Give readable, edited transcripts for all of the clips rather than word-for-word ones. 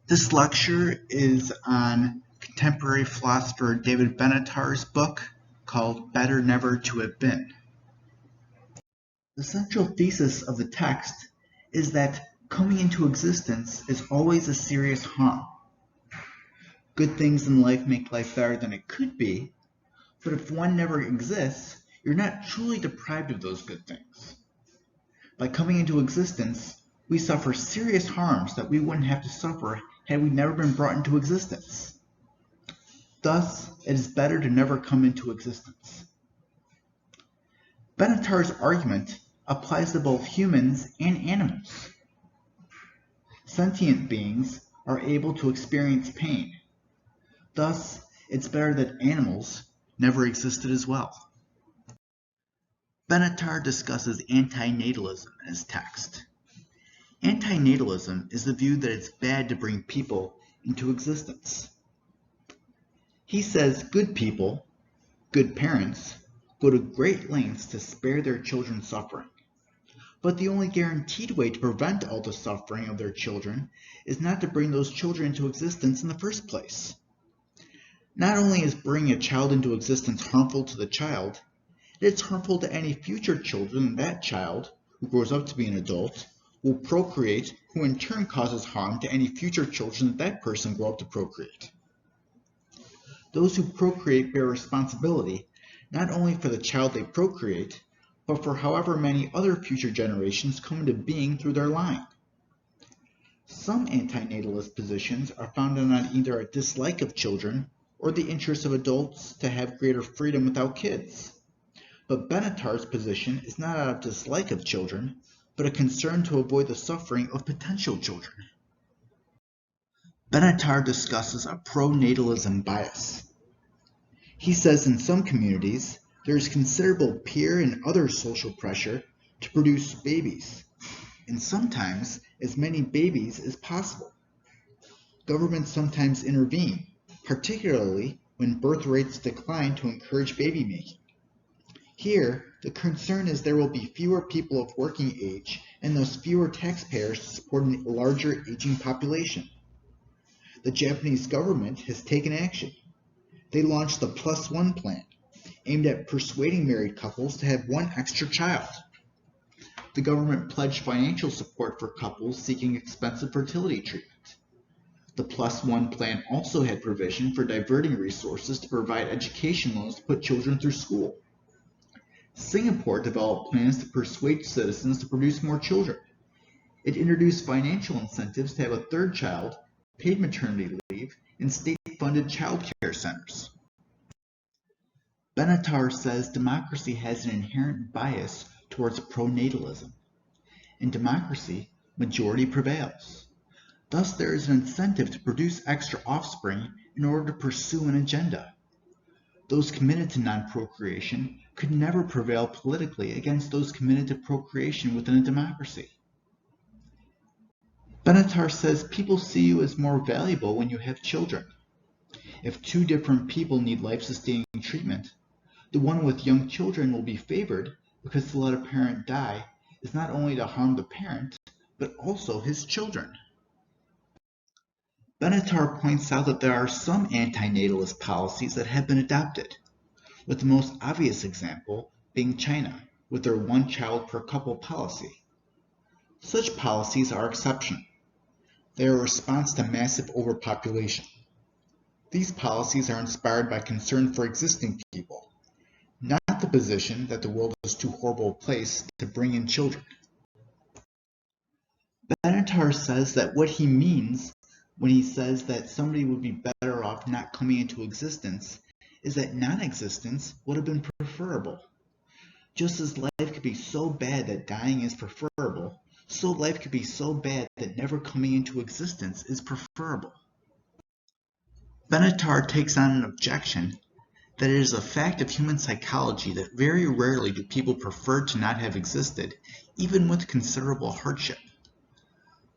This lecture is on contemporary philosopher David Benatar's book called Better Never to Have Been. The central thesis of the text is that coming into existence is always a serious harm. Good things in life make life better than it could be, but if one never exists, you're not truly deprived of those good things. By coming into existence, we suffer serious harms that we wouldn't have to suffer had we never been brought into existence. Thus, it is better to never come into existence. Benatar's argument applies to both humans and animals. Sentient beings are able to experience pain. Thus, it's better that animals never existed as well. Benatar discusses anti-natalism in his text. Anti-natalism is the view that it's bad to bring people into existence. He says good people, good parents, go to great lengths to spare their children suffering. But the only guaranteed way to prevent all the suffering of their children is not to bring those children into existence in the first place. Not only is bringing a child into existence harmful to the child, it's harmful to any future children that child, who grows up to be an adult, will procreate, who in turn causes harm to any future children that person grow up to procreate. Those who procreate bear responsibility not only for the child they procreate, but for however many other future generations come into being through their line. Some anti-natalist positions are founded on either a dislike of children or the interest of adults to have greater freedom without kids. But Benatar's position is not out of dislike of children, but a concern to avoid the suffering of potential children. Benatar discusses a pro-natalism bias. He says in some communities, there is considerable peer and other social pressure to produce babies, and sometimes as many babies as possible. Governments sometimes intervene, particularly when birth rates decline to encourage baby making. Here, the concern is there will be fewer people of working age and thus fewer taxpayers to support a larger aging population. The Japanese government has taken action. They launched the +1 plan, aimed at persuading married couples to have one extra child. The government pledged financial support for couples seeking expensive fertility treatment. The +1 plan also had provision for diverting resources to provide education loans to put children through school. Singapore developed plans to persuade citizens to produce more children. It introduced financial incentives to have a third child, paid maternity leave, and state-funded child care centers. Benatar says democracy has an inherent bias towards pro-natalism. In democracy, majority prevails. Thus, there is an incentive to produce extra offspring in order to pursue an agenda. Those committed to non-procreation could never prevail politically against those committed to procreation within a democracy. Benatar says people see you as more valuable when you have children. If two different people need life-sustaining treatment, the one with young children will be favored because to let a parent die is not only to harm the parent, but also his children. Benatar points out that there are some anti-natalist policies that have been adopted, with the most obvious example being China, with their one child per couple policy. Such policies are exceptional. They are a response to massive overpopulation. These policies are inspired by concern for existing people, not the position that the world is too horrible a place to bring in children. Benatar says that what he means when he says that somebody would be better off not coming into existence is that non-existence would have been preferable. Just as life could be so bad that dying is preferable, so life could be so bad that never coming into existence is preferable. Benatar takes on an objection that it is a fact of human psychology that very rarely do people prefer to not have existed, even with considerable hardship.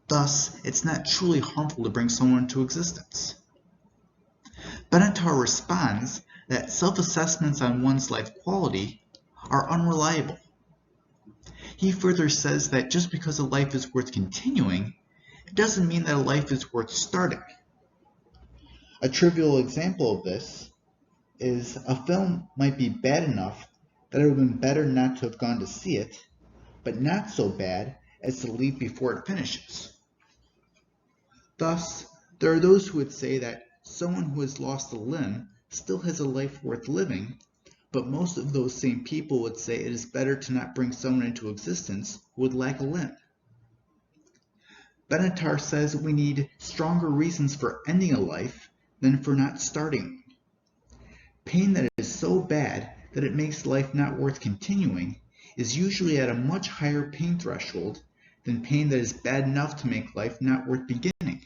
Thus, it's not truly harmful to bring someone into existence. Benatar responds that self-assessments on one's life quality are unreliable. He further says that just because a life is worth continuing, it doesn't mean that a life is worth starting. A trivial example of this is a film might be bad enough that it would have been better not to have gone to see it, but not so bad as to leave before it finishes. Thus, there are those who would say that someone who has lost a limb still has a life worth living, but most of those same people would say it is better to not bring someone into existence who would lack a limb. Benatar says we need stronger reasons for ending a life than for not starting. Pain that is so bad that it makes life not worth continuing is usually at a much higher pain threshold than pain that is bad enough to make life not worth beginning.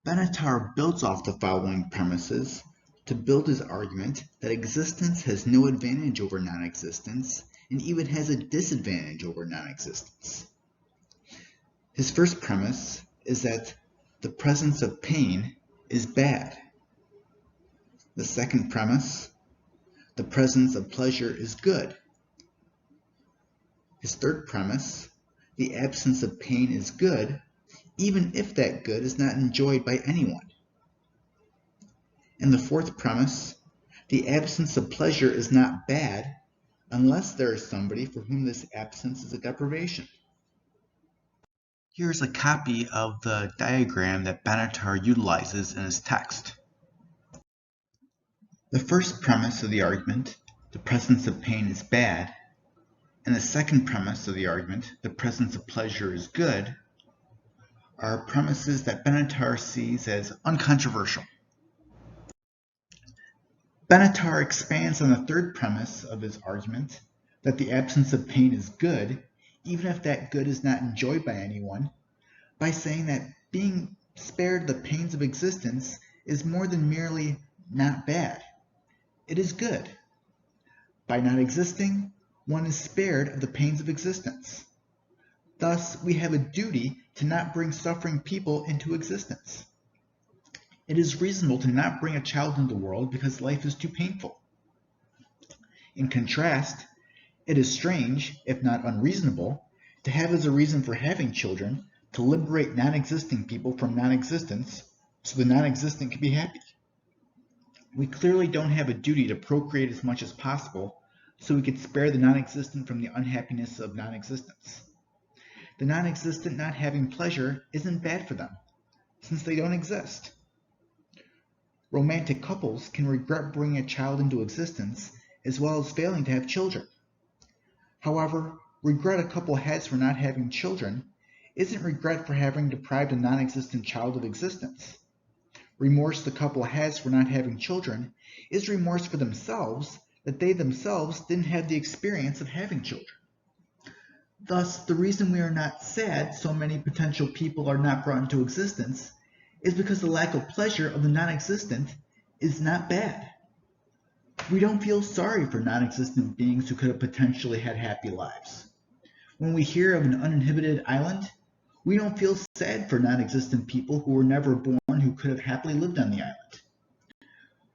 Benatar builds off the following premises to build his argument that existence has no advantage over non-existence and even has a disadvantage over non-existence. His first premise is that the presence of pain is bad. The second premise, the presence of pleasure is good. His third premise, the absence of pain is good, even if that good is not enjoyed by anyone. And the fourth premise, the absence of pleasure is not bad unless there is somebody for whom this absence is a deprivation. Here's a copy of the diagram that Benatar utilizes in his text. The first premise of the argument, the presence of pain is bad, and the second premise of the argument, the presence of pleasure is good, are premises that Benatar sees as uncontroversial. Benatar expands on the third premise of his argument, that the absence of pain is good, even if that good is not enjoyed by anyone, by saying that being spared the pains of existence is more than merely not bad. It is good. By not existing, one is spared of the pains of existence. Thus, we have a duty to not bring suffering people into existence. It is reasonable to not bring a child into the world because life is too painful. In contrast, it is strange, if not unreasonable, to have as a reason for having children to liberate non-existing people from non-existence so the non-existent can be happy. We clearly don't have a duty to procreate as much as possible so we could spare the non-existent from the unhappiness of non-existence. The non-existent not having pleasure isn't bad for them, since they don't exist. Romantic couples can regret bringing a child into existence as well as failing to have children. However, regret a couple has for not having children isn't regret for having deprived a non-existent child of existence. Remorse the couple has for not having children is remorse for themselves that they themselves didn't have the experience of having children. Thus, the reason we are not sad so many potential people are not brought into existence is because the lack of pleasure of the non-existent is not bad. We don't feel sorry for non-existent beings who could have potentially had happy lives. When we hear of an uninhibited island, we don't feel sad for non-existent people who were never born who could have happily lived on the island.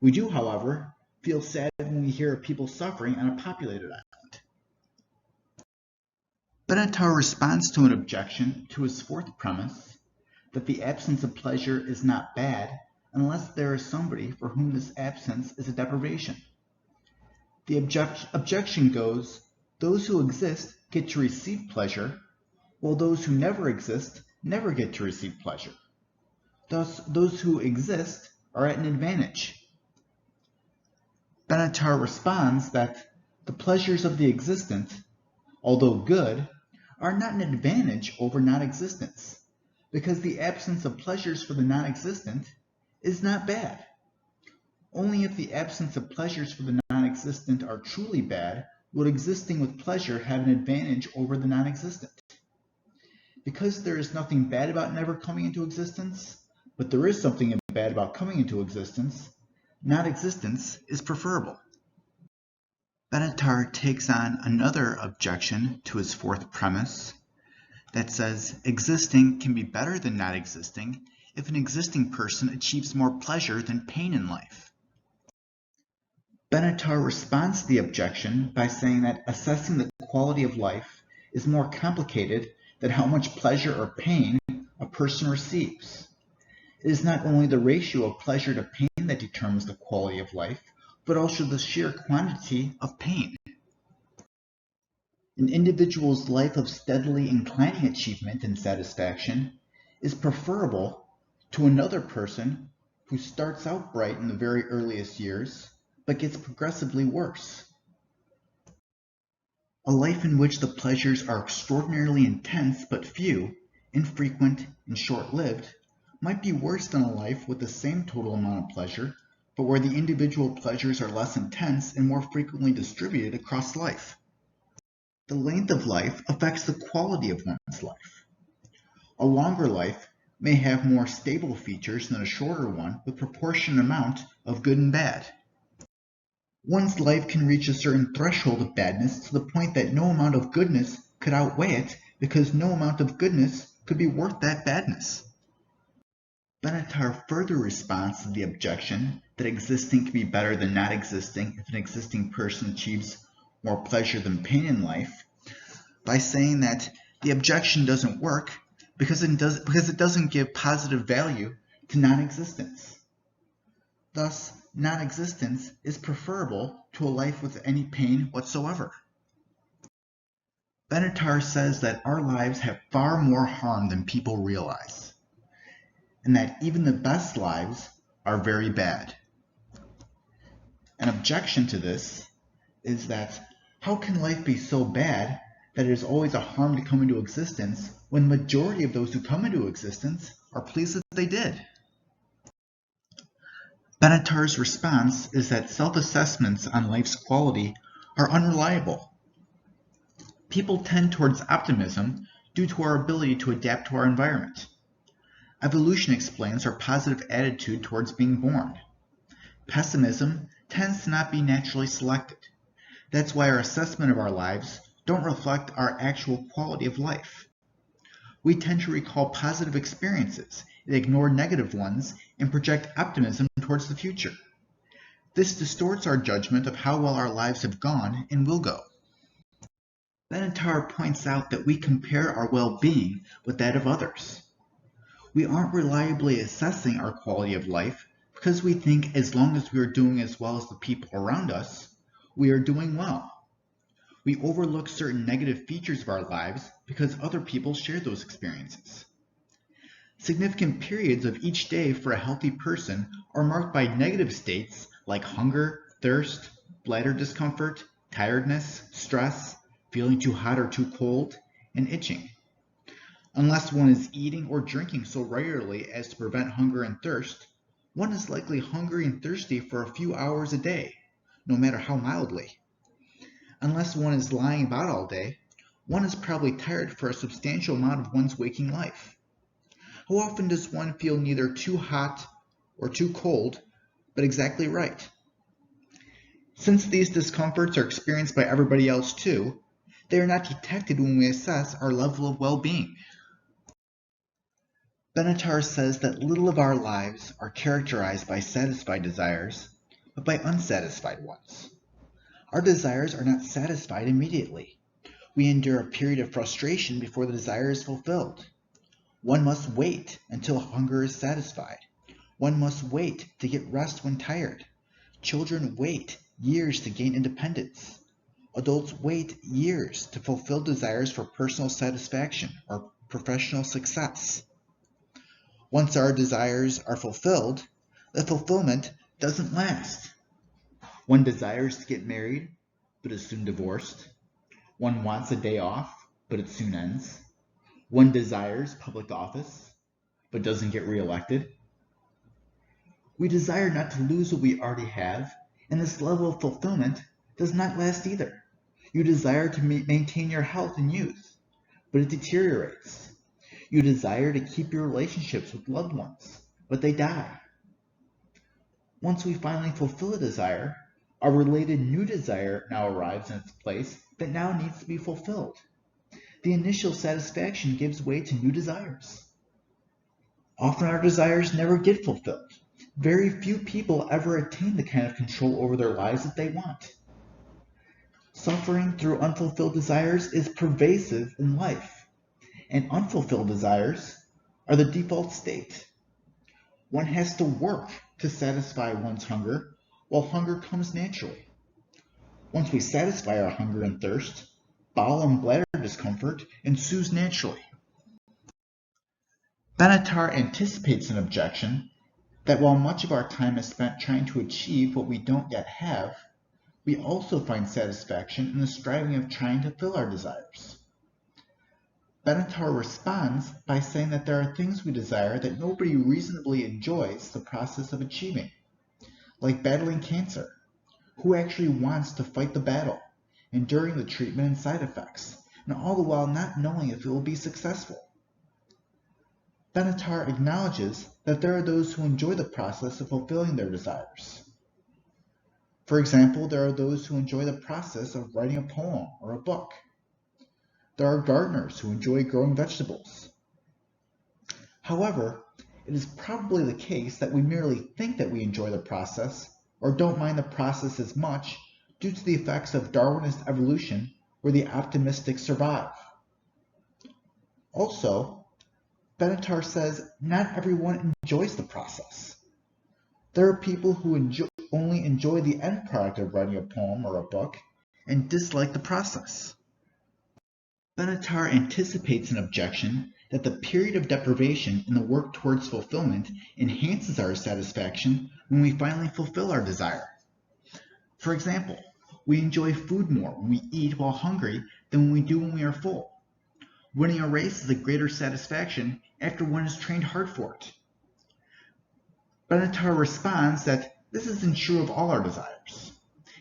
We do, however, feel sad when we hear of people suffering on a populated island. Benatar responds to an objection to his fourth premise, that the absence of pleasure is not bad unless there is somebody for whom this absence is a deprivation. The objection goes, those who exist get to receive pleasure, while those who never exist never get to receive pleasure. Thus, those who exist are at an advantage. Benatar responds that the pleasures of the existent, although good, are not an advantage over non-existence, because the absence of pleasures for the non-existent is not bad. Only if the absence of pleasures for the non-existent are truly bad would existing with pleasure have an advantage over the non-existent. Because there is nothing bad about never coming into existence, but there is something bad about coming into existence, non-existence is preferable. Benatar takes on another objection to his fourth premise that says existing can be better than not existing if an existing person achieves more pleasure than pain in life. Benatar responds to the objection by saying that assessing the quality of life is more complicated than how much pleasure or pain a person receives. It is not only the ratio of pleasure to pain that determines the quality of life, but also the sheer quantity of pain. An individual's life of steadily inclining achievement and satisfaction is preferable to another person who starts out bright in the very earliest years, but gets progressively worse. A life in which the pleasures are extraordinarily intense but few, infrequent, and short-lived might be worse than a life with the same total amount of pleasure, but where the individual pleasures are less intense and more frequently distributed across life. The length of life affects the quality of one's life. A longer life may have more stable features than a shorter one with proportionate amount of good and bad. One's life can reach a certain threshold of badness to the point that no amount of goodness could outweigh it because no amount of goodness could be worth that badness. Benatar further responds to the objection that existing can be better than not existing if an existing person achieves more pleasure than pain in life by saying that the objection doesn't work because it doesn't give positive value to non-existence. Thus, non-existence is preferable to a life with any pain whatsoever. Benatar says that our lives have far more harm than people realize, and that even the best lives are very bad. An objection to this is that how can life be so bad that it is always a harm to come into existence when the majority of those who come into existence are pleased that they did? Benatar's response is that self-assessments on life's quality are unreliable. People tend towards optimism due to our ability to adapt to our environment. Evolution explains our positive attitude towards being born. Pessimism tends to not be naturally selected. That's why our assessment of our lives don't reflect our actual quality of life. We tend to recall positive experiences and ignore negative ones and project optimism towards the future. This distorts our judgment of how well our lives have gone and will go. Benatar points out that we compare our well-being with that of others. We aren't reliably assessing our quality of life because we think as long as we are doing as well as the people around us, we are doing well. We overlook certain negative features of our lives because other people share those experiences. Significant periods of each day for a healthy person are marked by negative states like hunger, thirst, bladder discomfort, tiredness, stress, feeling too hot or too cold, and itching. Unless one is eating or drinking so regularly as to prevent hunger and thirst, one is likely hungry and thirsty for a few hours a day, no matter how mildly. Unless one is lying about all day, one is probably tired for a substantial amount of one's waking life. How often does one feel neither too hot or too cold, but exactly right? Since these discomforts are experienced by everybody else too, they are not detected when we assess our level of well-being. Benatar says that little of our lives are characterized by satisfied desires, but by unsatisfied ones. Our desires are not satisfied immediately. We endure a period of frustration before the desire is fulfilled. One must wait until hunger is satisfied. One must wait to get rest when tired. Children wait years to gain independence. Adults wait years to fulfill desires for personal satisfaction or professional success. Once our desires are fulfilled, the fulfillment doesn't last. One desires to get married, but is soon divorced. One wants a day off, but it soon ends. One desires public office, but doesn't get reelected. We desire not to lose what we already have, and this level of fulfillment does not last either. You desire to maintain your health and youth, but it deteriorates. You desire to keep your relationships with loved ones, but they die. Once we finally fulfill a desire, a related new desire now arrives in its place that now needs to be fulfilled. The initial satisfaction gives way to new desires. Often our desires never get fulfilled. Very few people ever attain the kind of control over their lives that they want. Suffering through unfulfilled desires is pervasive in life, and unfulfilled desires are the default state. One has to work to satisfy one's hunger, while hunger comes naturally. Once we satisfy our hunger and thirst, bowel and bladder discomfort ensues naturally. Benatar anticipates an objection that while much of our time is spent trying to achieve what we don't yet have, we also find satisfaction in the striving of trying to fill our desires. Benatar responds by saying that there are things we desire that nobody reasonably enjoys the process of achieving, like battling cancer. Who actually wants to fight the battle, enduring the treatment and side effects, and all the while not knowing if it will be successful? Benatar acknowledges that there are those who enjoy the process of fulfilling their desires. For example, there are those who enjoy the process of writing a poem or a book. There are gardeners who enjoy growing vegetables. However, it is probably the case that we merely think that we enjoy the process or don't mind the process as much due to the effects of Darwinist evolution where the optimistic survive. Also, Benatar says not everyone enjoys the process. There are people who only enjoy the end product of writing a poem or a book and dislike the process. Benatar anticipates an objection that the period of deprivation in the work towards fulfillment enhances our satisfaction when we finally fulfill our desire. For example, we enjoy food more when we eat while hungry than when we do when we are full. Winning a race is a greater satisfaction after one has trained hard for it. Benatar responds that this isn't true of all our desires,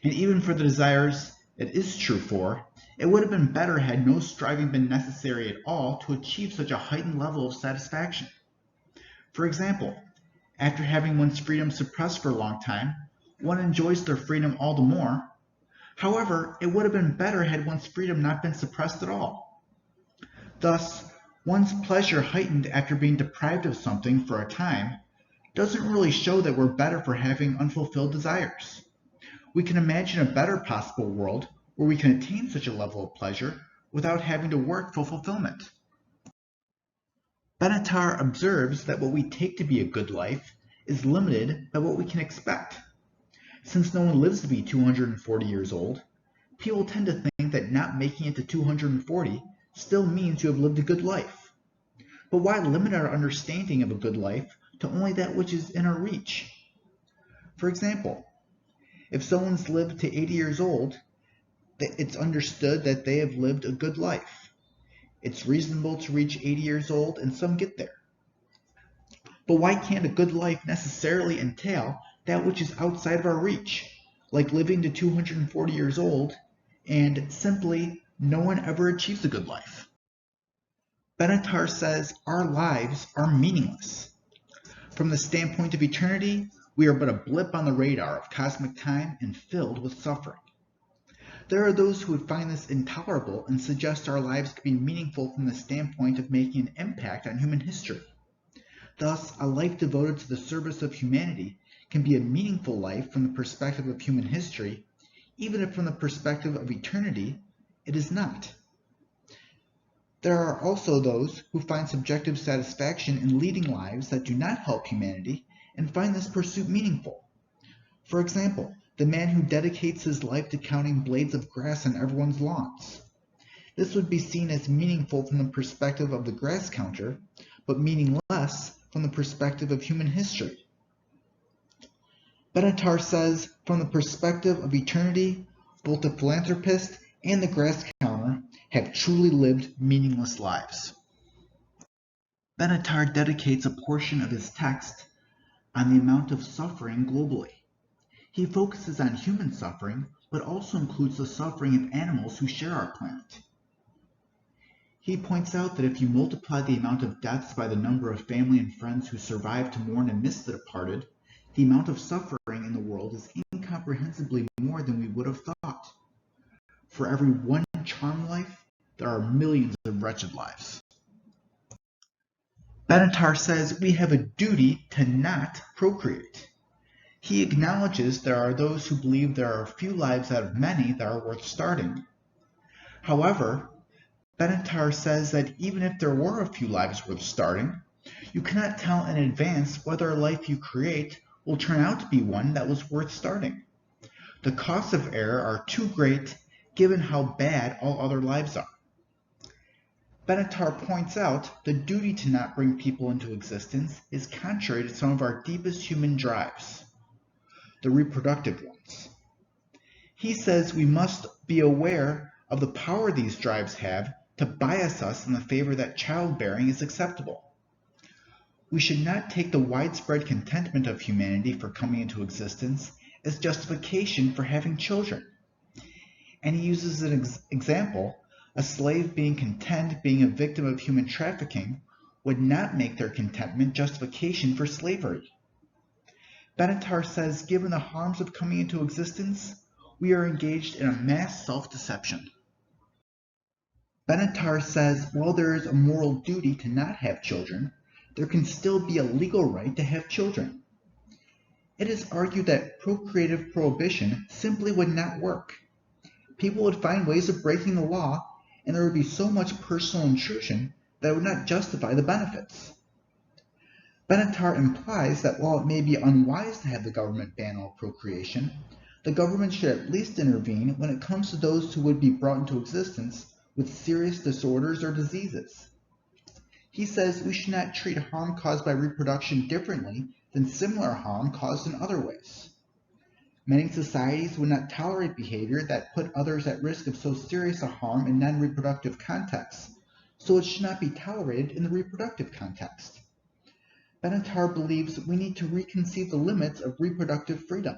and even for the desires it is true for, it would have been better had no striving been necessary at all to achieve such a heightened level of satisfaction. For example, after having one's freedom suppressed for a long time, one enjoys their freedom all the more. However, it would have been better had one's freedom not been suppressed at all. Thus, one's pleasure heightened after being deprived of something for a time doesn't really show that we're better for having unfulfilled desires. We can imagine a better possible world where we can attain such a level of pleasure without having to work for fulfillment. Benatar observes that what we take to be a good life is limited by what we can expect. Since no one lives to be 240 years old, people tend to think that not making it to 240 still means you have lived a good life. But why limit our understanding of a good life to only that which is in our reach? For example, if someone's lived to 80 years old, it's understood that they have lived a good life. It's reasonable to reach 80 years old, and some get there. But why can't a good life necessarily entail that which is outside of our reach, like living to 240 years old, and simply no one ever achieves a good life? Benatar says our lives are meaningless. From the standpoint of eternity, we are but a blip on the radar of cosmic time and filled with suffering. There are those who would find this intolerable and suggest our lives could be meaningful from the standpoint of making an impact on human history. Thus, a life devoted to the service of humanity can be a meaningful life from the perspective of human history, even if from the perspective of eternity, it is not. There are also those who find subjective satisfaction in leading lives that do not help humanity and find this pursuit meaningful. For example, the man who dedicates his life to counting blades of grass on everyone's lawns. This would be seen as meaningful from the perspective of the grass counter, but meaningless from the perspective of human history. Benatar says, from the perspective of eternity, both the philanthropist and the grass counter have truly lived meaningless lives. Benatar dedicates a portion of his text on the amount of suffering globally. He focuses on human suffering, but also includes the suffering of animals who share our planet. He points out that if you multiply the amount of deaths by the number of family and friends who survive to mourn and miss the departed, the amount of suffering in the world is incomprehensibly more than we would have thought. For every one charmed life, there are millions of wretched lives. Benatar says we have a duty to not procreate. He acknowledges there are those who believe there are a few lives out of many that are worth starting. However, Benatar says that even if there were a few lives worth starting, you cannot tell in advance whether a life you create will turn out to be one that was worth starting. The costs of error are too great given how bad all other lives are. Benatar points out the duty to not bring people into existence is contrary to some of our deepest human drives, the reproductive ones. He says we must be aware of the power these drives have to bias us in the favor that childbearing is acceptable. We should not take the widespread contentment of humanity for coming into existence as justification for having children. And he uses an example: a slave being content being a victim of human trafficking would not make their contentment justification for slavery. Benatar says given the harms of coming into existence, we are engaged in a mass self-deception. Benatar says while there is a moral duty to not have children, there can still be a legal right to have children. It is argued that procreative prohibition simply would not work. People would find ways of breaking the law, and there would be so much personal intrusion that it would not justify the benefits. Benatar implies that while it may be unwise to have the government ban all procreation, the government should at least intervene when it comes to those who would be brought into existence with serious disorders or diseases. He says we should not treat harm caused by reproduction differently than similar harm caused in other ways. Many societies would not tolerate behavior that put others at risk of so serious a harm in non-reproductive contexts, so it should not be tolerated in the reproductive context. Benatar believes we need to reconceive the limits of reproductive freedom.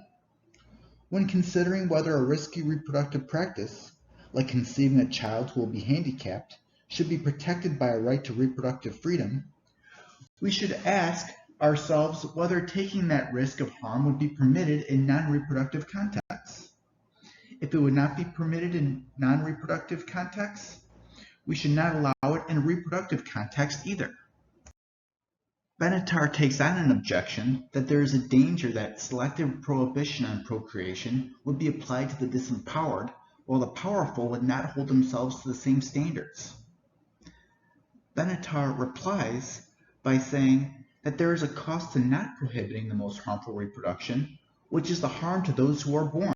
When considering whether a risky reproductive practice, like conceiving a child who will be handicapped, should be protected by a right to reproductive freedom, we should ask ourselves whether taking that risk of harm would be permitted in non-reproductive contexts. If it would not be permitted in non-reproductive contexts, we should not allow it in a reproductive context either. Benatar takes on an objection that there is a danger that selective prohibition on procreation would be applied to the disempowered, while the powerful would not hold themselves to the same standards. Benatar replies by saying that there is a cost to not prohibiting the most harmful reproduction, which is the harm to those who are born.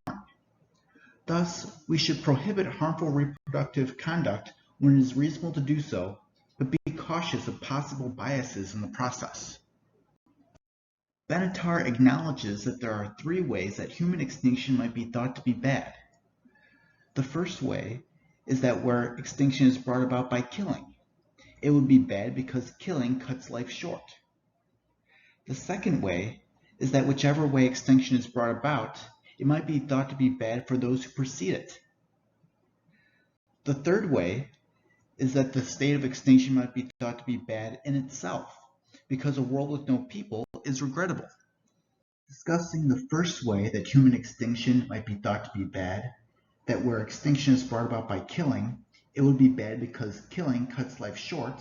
Thus, we should prohibit harmful reproductive conduct when it is reasonable to do so, but be cautious of possible biases in the process. Benatar acknowledges that there are three ways that human extinction might be thought to be bad. The first way is that where extinction is brought about by killing, it would be bad because killing cuts life short. The second way is that whichever way extinction is brought about, it might be thought to be bad for those who precede it. The third way is that the state of extinction might be thought to be bad in itself, because a world with no people is regrettable. Discussing the first way that human extinction might be thought to be bad, that where extinction is brought about by killing, it would be bad because killing cuts life short,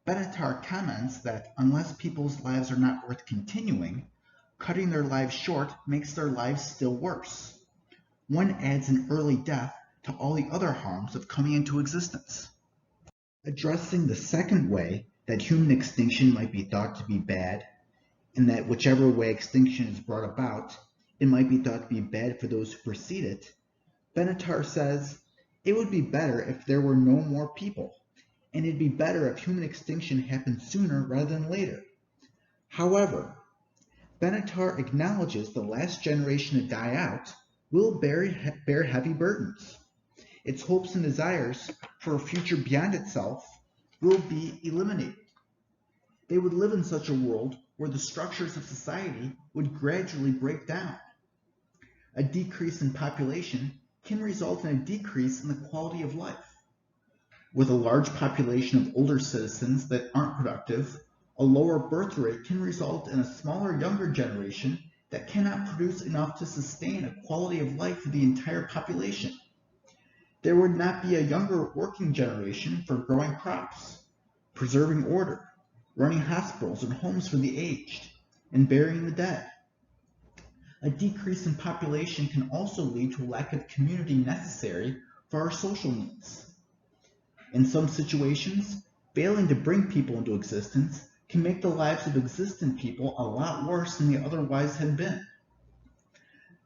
Benatar comments that unless people's lives are not worth continuing, cutting their lives short makes their lives still worse. One adds an early death to all the other harms of coming into existence. Addressing the second way that human extinction might be thought to be bad, and that whichever way extinction is brought about, it might be thought to be bad for those who precede it, Benatar says it would be better if there were no more people, and it'd be better if human extinction happened sooner rather than later. However, Benatar acknowledges the last generation to die out will bear heavy burdens. Its hopes and desires for a future beyond itself will be eliminated. They would live in such a world where the structures of society would gradually break down. A decrease in population can result in a decrease in the quality of life. With a large population of older citizens that aren't productive, a lower birth rate can result in a smaller younger generation that cannot produce enough to sustain a quality of life for the entire population. There would not be a younger working generation for growing crops, preserving order, running hospitals and homes for the aged, and burying the dead. A decrease in population can also lead to a lack of community necessary for our social needs. In some situations, failing to bring people into existence can make the lives of existent people a lot worse than they otherwise had been.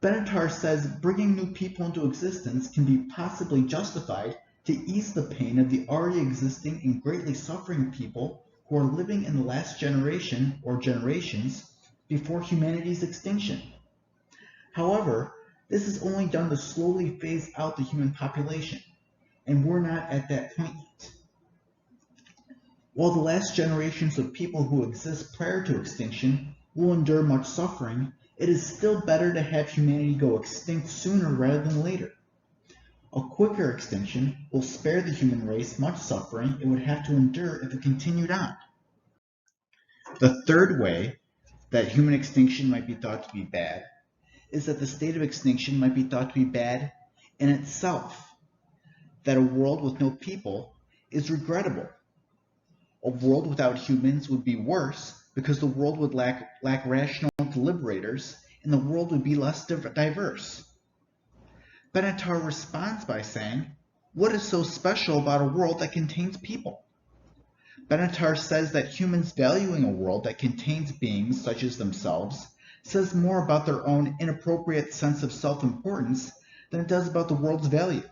Benatar says bringing new people into existence can be possibly justified to ease the pain of the already existing and greatly suffering people who are living in the last generation or generations before humanity's extinction. However, this is only done to slowly phase out the human population, and we're not at that point yet. While the last generations of people who exist prior to extinction will endure much suffering, it is still better to have humanity go extinct sooner rather than later. A quicker extinction will spare the human race much suffering it would have to endure if it continued on. The third way that human extinction might be thought to be bad is that the state of extinction might be thought to be bad in itself, that a world with no people is regrettable. A world without humans would be worse because the world would lack rational deliberators and the world would be less diverse. Benatar responds by saying, what is so special about a world that contains people? Benatar says that humans valuing a world that contains beings such as themselves says more about their own inappropriate sense of self-importance than it does about the world's value.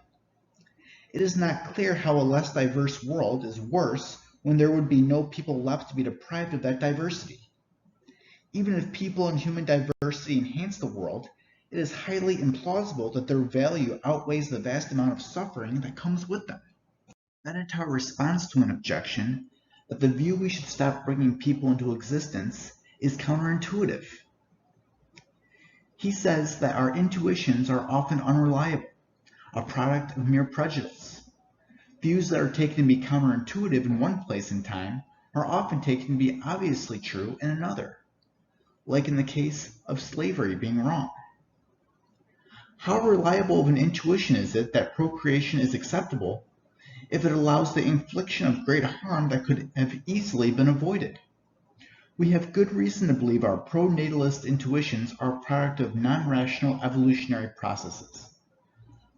It is not clear how a less diverse world is worse when there would be no people left to be deprived of that diversity. Even if people and human diversity enhance the world, it is highly implausible that their value outweighs the vast amount of suffering that comes with them. Benatar responds to an objection that the view we should stop bringing people into existence is counterintuitive. He says that our intuitions are often unreliable, a product of mere prejudice. Views that are taken to be counterintuitive in one place in time are often taken to be obviously true in another, like in the case of slavery being wrong. How reliable of an intuition is it that procreation is acceptable if it allows the infliction of great harm that could have easily been avoided? We have good reason to believe our pro-natalist intuitions are a product of non-rational evolutionary processes.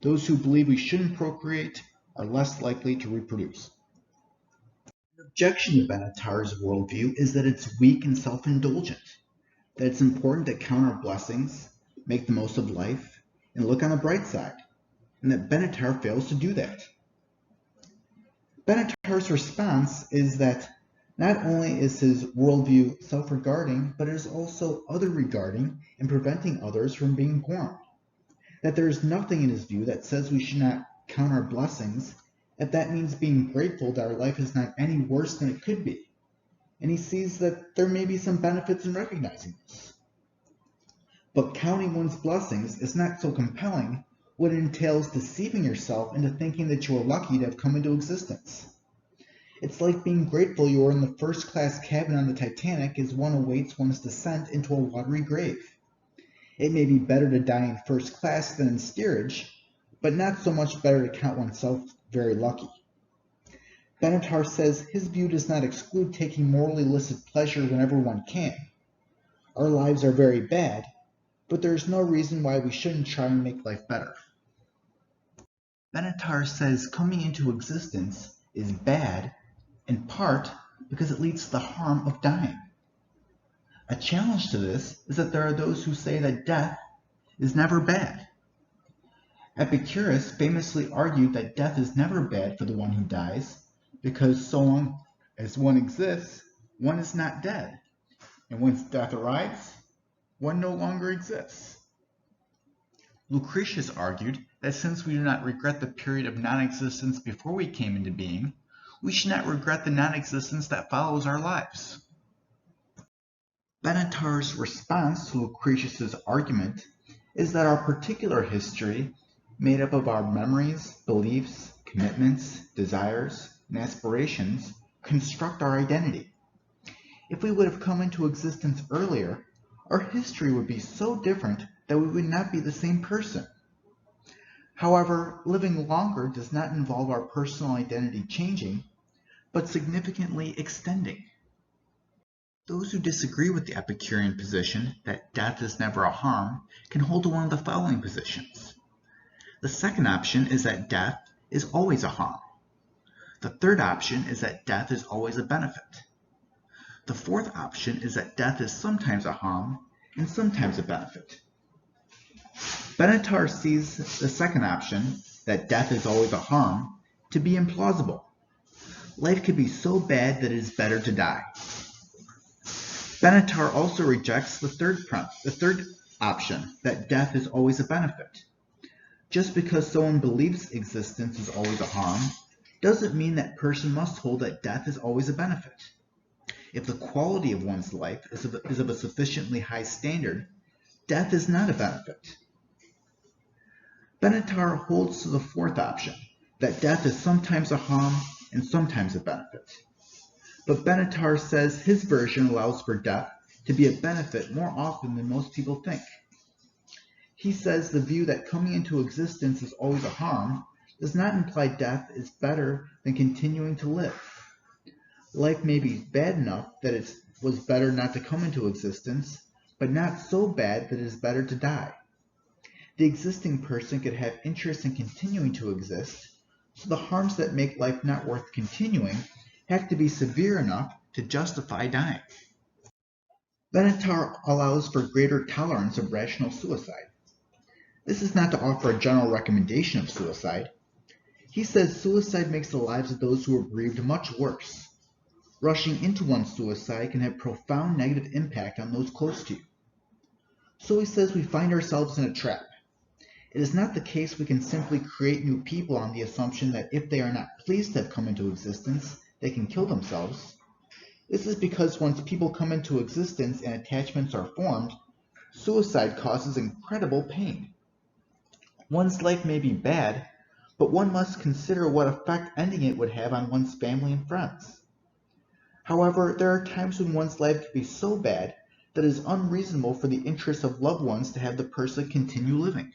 Those who believe we shouldn't procreate are less likely to reproduce. An objection to Benatar's worldview is that it's weak and self-indulgent, that it's important to count our blessings, make the most of life, and look on the bright side, and that Benatar fails to do that. Benatar's response is that not only is his worldview self-regarding, but it is also other-regarding and preventing others from being born. That there is nothing in his view that says we should not count our blessings, if that means being grateful that our life is not any worse than it could be. And he sees that there may be some benefits in recognizing this. But counting one's blessings is not so compelling when it entails deceiving yourself into thinking that you are lucky to have come into existence. It's like being grateful you are in the first-class cabin on the Titanic as one awaits one's descent into a watery grave. It may be better to die in first class than in steerage, but not so much better to count oneself very lucky. Benatar says his view does not exclude taking morally illicit pleasure whenever one can. Our lives are very bad, but there is no reason why we shouldn't try and make life better. Benatar says coming into existence is bad, in part because it leads to the harm of dying. A challenge to this is that there are those who say that death is never bad. Epicurus famously argued that death is never bad for the one who dies, because so long as one exists, one is not dead, and once death arrives, one no longer exists. Lucretius argued that since we do not regret the period of non-existence before we came into being, we should not regret the non-existence that follows our lives. Benatar's response to Lucretius's argument is that our particular history, made up of our memories, beliefs, commitments, desires, and aspirations, construct our identity. If we would have come into existence earlier, our history would be so different that we would not be the same person. However, living longer does not involve our personal identity changing, but significantly extending. Those who disagree with the Epicurean position that death is never a harm can hold to one of the following positions. The second option is that death is always a harm. The third option is that death is always a benefit. The fourth option is that death is sometimes a harm and sometimes a benefit. Benatar sees the second option, that death is always a harm, to be implausible. Life could be so bad that it is better to die. Benatar also rejects the third option, that death is always a benefit. Just because someone believes existence is always a harm, doesn't mean that person must hold that death is always a benefit. If the quality of one's life is of a sufficiently high standard, death is not a benefit. Benatar holds to the fourth option, that death is sometimes a harm and sometimes a benefit. But Benatar says his version allows for death to be a benefit more often than most people think. He says the view that coming into existence is always a harm does not imply death is better than continuing to live. Life may be bad enough that it was better not to come into existence, but not so bad that it is better to die. The existing person could have interest in continuing to exist, so the harms that make life not worth continuing have to be severe enough to justify dying. Benatar allows for greater tolerance of rational suicide. This is not to offer a general recommendation of suicide. He says suicide makes the lives of those who are bereaved much worse. Rushing into one's suicide can have profound negative impact on those close to you. So he says we find ourselves in a trap. It is not the case we can simply create new people on the assumption that if they are not pleased to have come into existence, they can kill themselves. This is because once people come into existence and attachments are formed, suicide causes incredible pain. One's life may be bad, but one must consider what effect ending it would have on one's family and friends. However, there are times when one's life can be so bad that it is unreasonable for the interests of loved ones to have the person continue living.